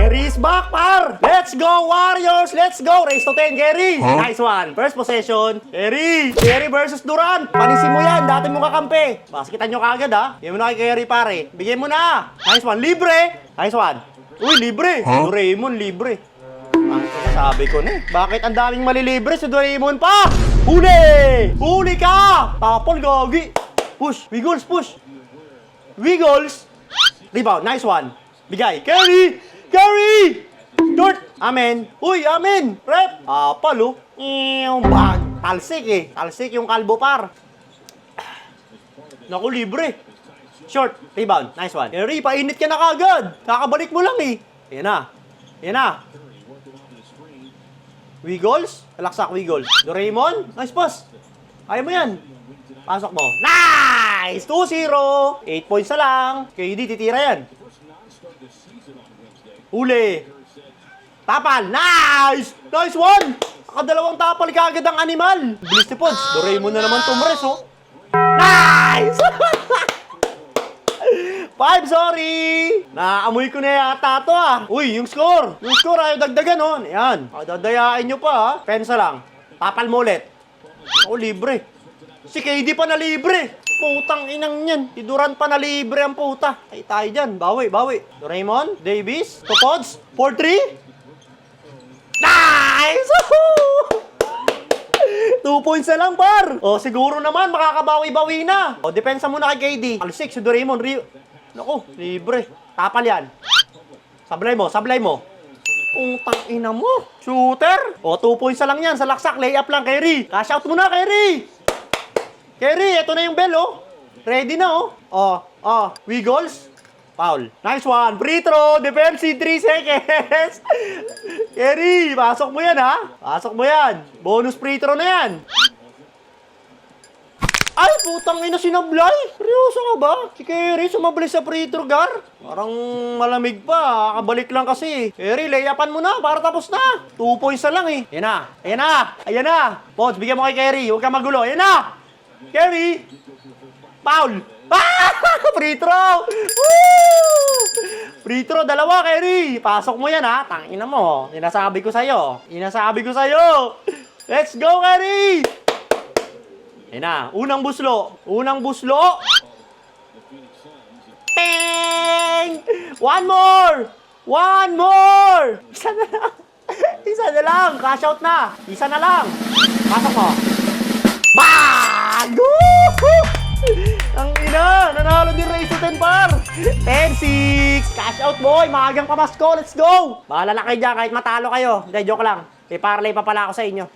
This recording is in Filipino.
Gary is back, par! Let's go, Warriors! Let's go! Race to 10, Gary! Nice one! First possession, Gary! Gary versus Durant! Panisin mo yan, dati mo kakampi. Baskitan nyo kagad, ha? Bigyan mo na kay Gary, pare. Bigyan mo na! Nice one, libre! Nice one. Uy, libre! Doraemon, libre. Ang sabi ko na eh. Bakit ang daming malilibre si Doraemon pa? Huli! Huli ka! Tapol, gagi! Push! Wiggles, push! Wiggles! Rebound, nice one. Bigay. Curry! Curry! Dort! Amen. Uy, amen. Rep! Palo. Bag. Talsik eh. Talsik yung kalbo par. Naku, libre. Short. Rebound. Nice one. Curry, painit ka na kagad. Kakabalik mo lang eh. Yan na. Yan na. Wiggles? Alaksak, Wiggles. Doraemon? Nice pass. Ayaw mo yan. Pasok mo. Nice! 2-0. 8 points na lang. KD, titira yan. Huli. Tapal. Nice! Nice one! Nakadalawang tapal kagad ang animal. Bilis ni Pods. Doraemon na naman tumres, oh. Nice! 5, sorry! Naamoy ko na yata to, ah. Uy, yung score. Yung score, ayaw dagdagan, oh. Ayan. Dadayain nyo pa, ha. Pensa lang. Tapal mo ulit. Ako, libre. Si KD pa na libre. Putang inang yan. Si Durant pa na libre ang puta. Ay tayo dyan. Bawi, bawi. Doraemon, Davis, to Pods, 4-3. Nice! 2 points na lang, par. O, siguro naman, makakabawi-bawi na. O, depensa muna kay KD. Al-6, si Doraemon. Naku, libre. Tapal yan. Sablay mo, sablay mo. Putang ina mo. Shooter. O, 2 points na lang yan. Sa laksak, layup lang, Kyrie. Cash out muna, Kyrie. Kyrie, ito na yung bell, oh. Ready na, oh. Wiggles. Foul. Nice one. Free throw. Defensive 3 seconds. Kyrie, pasok mo yan, ha? Pasok mo yan. Bonus free throw na yan. Ay, putang ina, sinablay. Seryoso ka ba? Si Kyrie, sumablay sa free throw, Gar. Parang malamig pa. Kakabalik lang kasi. Kyrie, layapan mo na para tapos na. 2 points na lang, eh. Ayan na. Ayan na. Ayan na. Pods, bigyan mo kay Kyrie. Huwag kang magulo. Ayan na. Kyrie! Foul! Ah! Free throw! Woo! Free throw, dalawa, Kyrie! Pasok mo yan, ha? Tangina mo. Inasabi ko sa'yo. Inasabi ko sa'yo. Let's go, Kyrie! Ayan na. Unang buslo. Unang buslo. Ting! One more! One more! Isa na lang. Isa na lang. Cash out na. Isa na lang. Pasok mo. Bang! Ang ina, nanalo din race to 10 par. 10-6. Cash out, boy. Maagang pamasko. Let's go. Bahala na kayo dyan kahit matalo kayo. Hindi, joke lang. May parlay pa pala ako sa inyo.